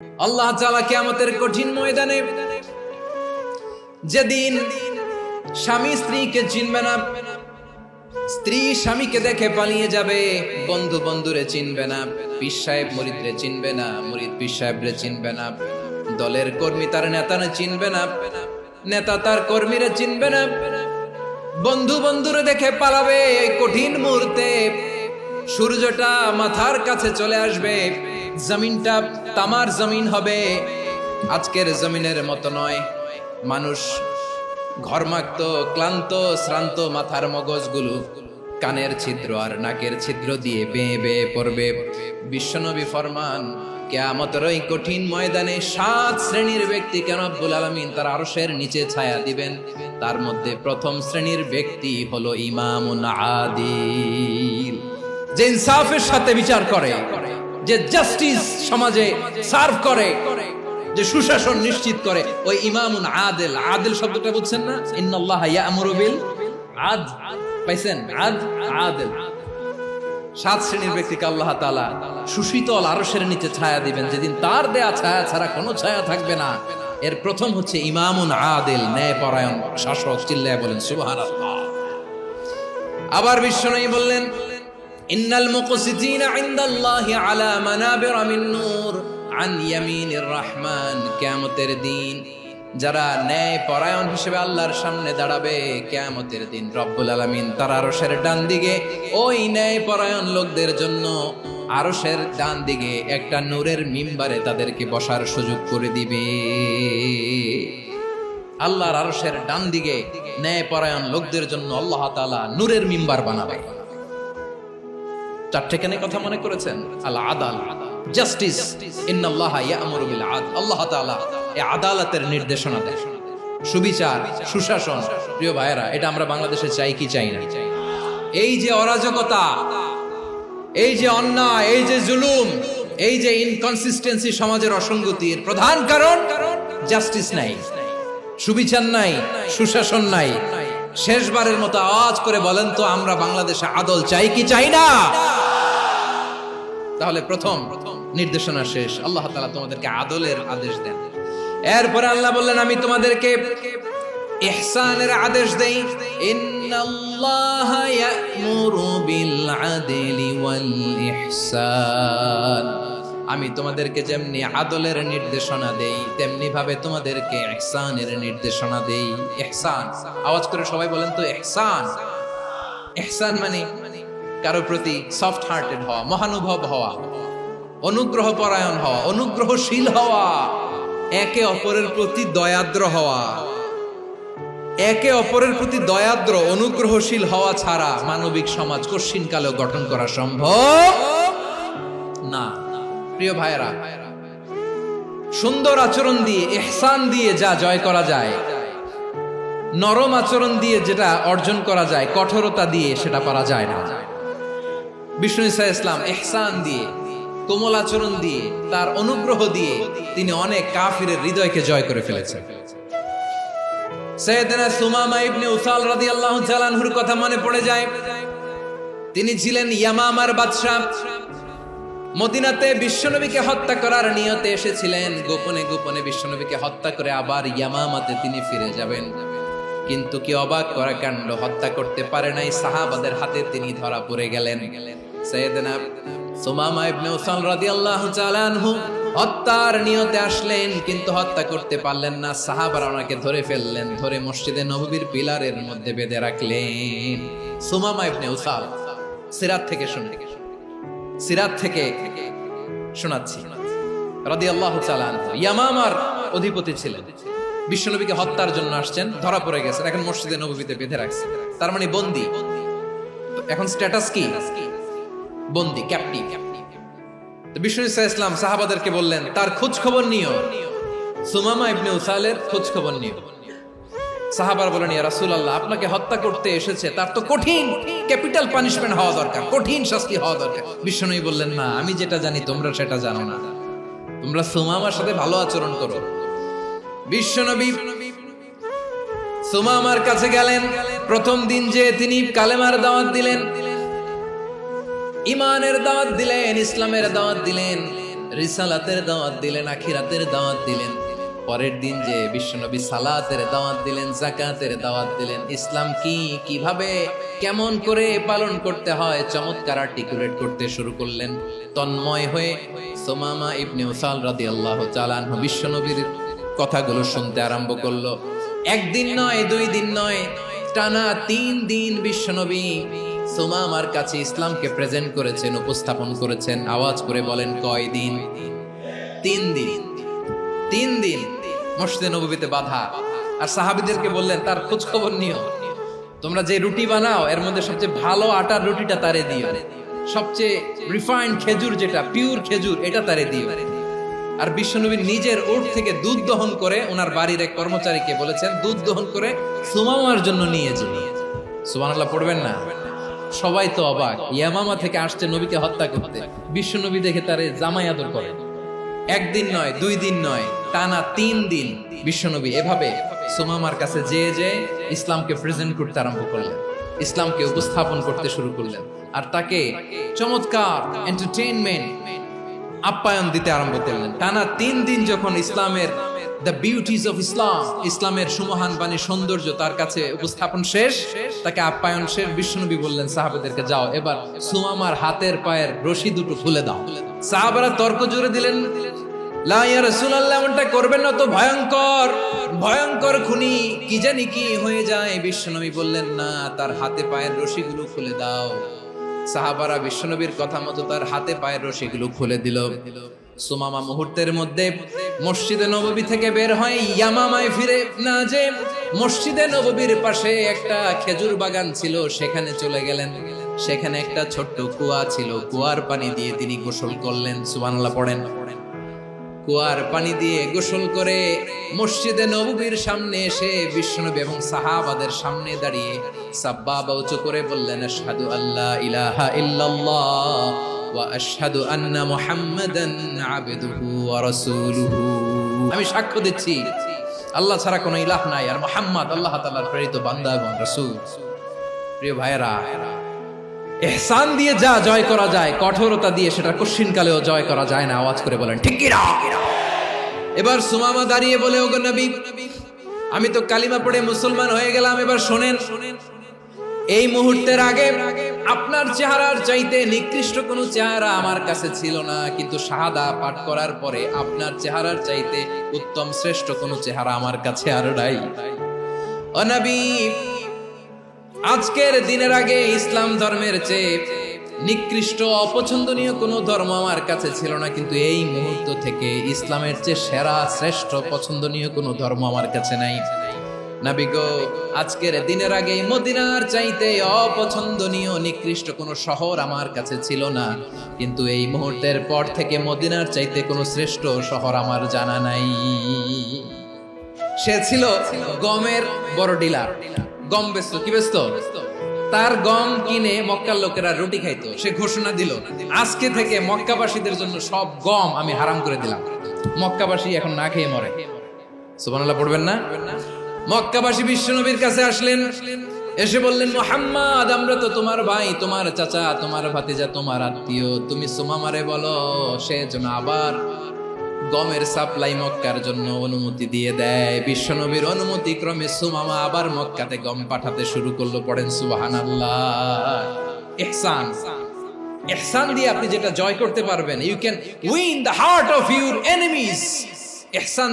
আল্লাহ তাআলা কিয়ামতের কঠিন ময়দানে যেদিন স্বামী স্ত্রীকে চিনবে না, স্ত্রী স্বামীকে দেখে পালিয়ে যাবে, বন্ধু বন্ধুরে চিনবে না, পীর সাহেব মুরিদরে চিনবে না, মুরিদ পীর সাহেবরে চিনবে না, দলের কর্মী তার নেতারে চিনবে না, নেতা তার কর্মীরে চিনবে না, বন্ধু বন্ধুরে দেখে পালাবে। এই কঠিন মুহূর্তে সূর্যটা মাথার কাছে চলে আসবে, জমিনটা তামার জমিন হবে, আজকের জমিনের মতো নয়। মানুষ ঘর্মাক্ত, ক্লান্ত, শ্রান্ত মাথার মগজগুলো কানের ছিদ্র আর নাকের ছিদ্র দিয়ে বেয়ে বেয়ে পড়বে। বিশ্বনবী ফরমান, কিয়ামতের ওই কঠিন ময়দানে 7 শ্রেণীর ব্যক্তিকে রব্বুল আলামিন তার আরশের নিচে ছায়া দিবেন। তার মধ্যে প্রথম শ্রেণীর ব্যক্তি হলো ইমামুন আদিল, যে ইনসাফের সাথে বিচার করে, যে জাস্টিস সমাজে সার্ভ করে, যে সুশাসন নিশ্চিত করে, ওই ইমামুন আদিল। আদিল শব্দটা বুঝছেন না? ইন্নাল্লাহা ইয়া'মুরু বিল আদল, পাইছেন? আদিল। 7 শ্রেণীর ব্যক্তিকে আল্লাহ তাআলা সুশীতল আরশের নিচে ছায়া দিবেন, যেদিন তার দেয়া ছায়া ছাড়া কোনো ছায়া থাকবে না। এর প্রথম হচ্ছে ইমামুন আদিল, ন্যায়পরায়ণ শাসক। চিল্লায় বলেন সুবহানাল্লাহ। আবার বিশ্বনবী বললেন, ইন্নাল মুকসিতিনা ইনদাল্লাহি আলা মানাবিরা মিন নূর আন ইয়ামিনির রহমান। কিয়ামতের দিন যারা ন্যায় পরায়ণ হিসেবে আল্লাহর সামনে দাঁড়াবে, কিয়ামতের দিন রব্বুল আলামিন তার আরশের ডান দিকে ওই ন্যায় পরায়ণ লোকদের জন্য আরশের ডান দিকে একটা নূরের মিম্বারে তাদেরকে বসার সুযোগ করে দিবে। আল্লাহর আরশের ডান দিকে ন্যায় পরায়ণ লোকদের জন্য আল্লাহ তাআলা নূরের মিম্বার বানাবে। 4টে কেন কথা মনে করেছেন? আল আদাল, জাস্টিস, ইন্নাল্লাহা ইয়া'মুরু বিল আদল। আল্লাহ তাআলা এই আদালতের নির্দেশনা দেন, সুবিচার, সুশাসন। প্রিয় ভাইয়েরা, এটা আমরা বাংলাদেশে চাই কি চাই না? এই যে অরাজকতা, এই যে অন্যায়, এই যে জুলুম, এই যে ইনকনসিস্টেন্সি সমাজের অসঙ্গতির প্রধান কারণ জাস্টিস নাই, সুবিচার নাই, সুশাসন নাই। শেষবারের মতো আওয়াজ করে বলেন তো, আমরা বাংলাদেশে আদল চাই কি চাই না? তাহলে প্রথম নির্দেশনা শেষ, আল্লাহ তাআলা তোমাদেরকে আদলের আদেশ দেন। এরপরে আল্লাহ বললেন, আমি তোমাদেরকে ইহসানের আদেশ দেই। ইন্নাল্লাহা ইয়া'মুরু বিল আদলি ওয়াল ইহসান। আমি তোমাদেরকে যেমনি আদলের নির্দেশনা দেই, তেমনি ভাবে তোমাদেরকে ইহসানের নির্দেশনা দেই। ইহসান, আওয়াজ করে সবাই বলেন তো ইহসান। ইহসান মানে কারো প্রতি সফট হার্টেড হওয়া, মহানুভব হওয়া, অনুগ্রহ পরায়ণ হওয়া, অনুগ্রহশীল হওয়া, একে অপরের প্রতি দয়াদ্র হওয়া। একে অপরের প্রতি দয়াদ্র, অনুগ্রহশীল হওয়া ছাড়া মানবিক সমাজ কশিনকালেও গঠন করা সম্ভব না। প্রিয় ভাইয়েরা, সুন্দর আচরণ দিয়ে, ইহসান দিয়ে যা জয় করা যায়, নরম আচরণ দিয়ে যেটা অর্জন করা যায়, কঠোরতা দিয়ে সেটা পারা যায় না। বিষ্ণু ঈসা ইসলাম ইহসান দিয়ে, কোমল আচরণ দিয়ে, তার অনুগ্রহ দিয়ে তিনি অনেক কাফিরের হৃদয়কে জয় করে ফেলেছেন। সাইয়েদনা সুমামা ইবনে উসাল রাদিয়াল্লাহু তাআলা আনহুর কথা মনে পড়ে যায়। তিনি ছিলেন ইয়ামামার বাদশা। মদিনাতে বিশ্বনবীকে হত্যা করার নিয়তে এসেছিলেন, গোপনে গোপনে বিশ্বনবীকে হত্যা করে আবার ইয়ামামাতে তিনি ফিরে যাবেন। কিন্তু কি অবাক করা কাণ্ড, হত্যা করতে পারে নাই, সাহাবাদের হাতে তিনি ধরা পড়ে গেলেন। সাইয়েদনা সুমামা ইবনে উসাল রাদিয়াল্লাহু তাআলা আনহু হত্যার নিয়তে আসলেন, কিন্তু হত্যা করতে পারলেন না। সাহাবারা ওনাকে ধরে ফেললেন, ধরে মসজিদে নববীর পিলারের মধ্যে বেঁধে রাখলেন। সুমামা ইবনে উসাল, সিরাত থেকে শোনাচ্ছি রাদিয়াল্লাহু তাআলা আনহু, ইয়ামামার অধিপতি ছিলেন। বিশ্বনবীকে হত্যার জন্য আসছেন, ধরা পড়ে গেছেন, এখন মসজিদে নববীতে বেঁধে রাখছে, তার মানে বন্দী। এখন স্ট্যাটাস কি? বন্দী, ক্যাপ্টিভ। তো বিষ্ণু ঈসা ইসলাম সাহাবাদেরকে বললেন, তার খোঁজ খবর নিও, সুমামা ইবনে উসালের খোঁজ খবর নিও। সাহাবারা বলেন, ইয়া রাসূলুল্লাহ, আপনাকে হত্যা করতে এসেছে, তার তো কঠিন ক্যাপিটাল পানিশমেন্ট হওয়া দরকার, কঠিন শাস্তি হওয়া দরকার। বিশ্বনবী বললেন, না, আমি যেটা জানি তোমরা সেটা জানো না, তোমরা সুমামার সাথে ভালো আচরণ করো। বিশ্বনবী সুমামার কাছে গেলেন। প্রথম দিন যে তিনি কালেমার দাওয়াত দিলেন, ইমানের দাওয়াত দিলেন, ইসলামের দাওয়াত দিলেন, রিসালাতের দাওয়াত দিলেন, আখিরাতের দাওয়াত দিলেন। পরের দিন যে বিশ্বনবী সালাতের দাওয়াত দিলেন, যাকাতের দাওয়াত দিলেন। ইসলাম কি, কিভাবে, কেমন করে পালন করতে হয় চমৎকার আর্টিকুলেট করতে শুরু করলেন। তন্ময় হয়ে সুমামা ইবনে উসাল রাদিয়াল্লাহু তাআলা আনহু বিশ্বনবীর কথাগুলো শুনতে আরম্ভ করলো। একদিন নয়, 2 দিন নয়, টানা 3 দিন বিশ্বনবী সুমামার কাছে ইসলামকে প্রেজেন্ট করেছেন, উপস্থাপন করেছেন। আওয়াজ করে বলেন, কয় দিন? 3 দিন। 3 দিন মসজিদে নববীতে বাধা। আর সাহাবীদেরকে বললেন, তার খোঁজ খবর নিও। তোমরা যে রুটি বানাও এর মধ্যে সবচেয়ে ভালো আটার রুটিটা তারে দিও, সবচেয়ে রিফাইন্ড খেজুর, যেটা পিওর খেজুর, এটা তারে দিও। আর বিশ্বনবী নিজের উট থেকে দুধ দহন করে ওনার বাড়ির এক কর্মচারীকে বলেছেন, দুধ দহন করে সুমামার জন্য নিয়ে যাও। সুবহানাল্লাহ পড়বেন না? সবাই তো অবাক, ইয়ামামা থেকে আসছে নবীকে হত্যা করতে, বিশ্বনবী দেখে তারে জামাই আদর করেন। একদিন নয়, 2 দিন নয়, টানা 3 দিন বিশ্বনবী এভাবে সুমামার কাছে যেয়ে ইসলামকে প্রেজেন্ট করতে আরম্ভ করলেন, ইসলামকে উপস্থাপন করতে শুরু করলেন। আর তাকে চমৎকার এন্টারটেইনমেন্ট, আপ্যায়ন দিতে আরম্ভ করলেন। টানা 3 দিন যখন ইসলামের দ্য বিউটিজ অফ ইসলাম, ইসলামের সুমহান বাণী, সৌন্দর্য তার কাছে উপস্থাপন শেষ, তাকে আপ্যায়ন শেষ, বিশ্বনবী বললেন সাহাবাদেরকে, যাও এবার সুমামার হাতের পায়ের রশি দুটো খুলে দাও। সাহাবারা তর্ক জুড়ে দিলেন, লা ইয়া রাসূলুল্লাহ, এমনটা করবেন না, তো ভয়ঙ্কর ভয়ঙ্কর খুনি, কি জানি কি হয়ে যায়। বিশ্বনবী বললেন, না, তার হাতে পায়ের রশিগুলো খুলে দাও। সাহাবারা বিশ্বনবীর কথা মতো তার হাতে পায়ের রশিগুলো খুলে দিল। সুমামা মুহূর্তের মধ্যে মসজিদে নববী থেকে বের হয়, ইয়ামামায় ফিরে না যে মসজিদে নববীর পাশে একটা খেজুর বাগান ছিল, সেখানে চলে গেলেন। সেখানে একটা ছোট্ট কুয়া ছিল, কুয়ার পানি দিয়ে তিনি গোসল করলেন। সুবহানাল্লাহ পড়েন। কুয়ার পানি দিয়ে গোসল করে মসজিদে নববীর সামনে এসে বিশ্বনবী এবং সাহাবাদের সামনে দাঁড়িয়ে সাব্বাবা উঁচু করে বললেন, আশহাদু আল্লা ইলাহা ইল্লাল্লাহ ওয়া আশহাদু আন্না মুহাম্মাদান আবদুহু ওয়া রাসূলুহু। আমি সাক্ষ্য দিচ্ছি আল্লাহ ছাড়া কোনো ইলাহ নাই, আর মুহাম্মদ আল্লাহ তাআলার প্রেরিত বান্দা এবং রাসূল। প্রিয় ভাইয়েরা, ইহসান দিয়ে যা জয় করা যায়, কঠোরতা দিয়ে সেটা কঠিনকালেও জয় করা যায় না। আওয়াজ করে বলেন, ঠিক কি না? এবার সুমামা দাঁড়িয়ে বলে, ওগো নবী, আমি তো কালিমা পড়ে মুসলমান হয়ে গেলাম, এবার শোনেন, এই মুহূর্তের আগে আপনার চেহারার চাইতে নিকৃষ্ট কোনো চেহারা আমার কাছে ছিল না, কিন্তু শাহাদা পাঠ করার পরে আপনার চেহারার চাইতে উত্তম শ্রেষ্ঠ কোনো চেহারা আমার কাছে আর নাই। ও নবী, আজকের দিনের আগে ইসলাম ধর্মের চেয়ে নিকৃষ্ট অপছন্দনীয় কোনো ধর্ম আমার কাছে ছিল না, কিন্তু এই মুহূর্ত থেকে ইসলামের চেয়ে সেরা, শ্রেষ্ঠ, পছন্দনীয় কোনো ধর্ম আমার কাছে নাই। নবী গো, আজকের দিনের আগে মদিনার চাইতে অপছন্দনীয়, নিকৃষ্ট কোনো শহর আমার কাছে ছিল না, কিন্তু এই মুহূর্তের পর থেকে মদিনার চাইতে কোনো শ্রেষ্ঠ শহর আমার জানা নাই। সে ছিল গমের বড় ডিলার, গম বেচত। কি বেচত? তার গম কিনে মক্কার লোকেরা রুটি খাইতো। সে ঘোষণা দিল, আজকে থেকে মক্কাবাসীদের জন্য সব গম আমি হারাম করে দিলাম, মক্কাবাসী এখন না খেয়ে মরে। সুবহানাল্লাহ পড়বেন না? মক্কাবাসী বিশ্বনবীর কাছে আসলেন, এসে বললেন, মুহাম্মদ, আমরা তো তোমার ভাই, তোমার চাচা, তোমার ভাতিজা, তোমার আত্মীয়, তুমি সুমামারে বলো সে যেন আবার গমের সাপ্লাই মক্কার জন্য অনুমতি দিয়ে দেয়। বিশ্বনবীর অনুমতি ক্রমে সুমামা আবার মক্কাতে গম পাঠাতে শুরু করলো। পড়েন সুবহানাল্লাহ। ইহসান, ইহসান দিয়ে আপনি যেটা জয় করতে পারবেন, you can win the heart of your enemies. Ihsan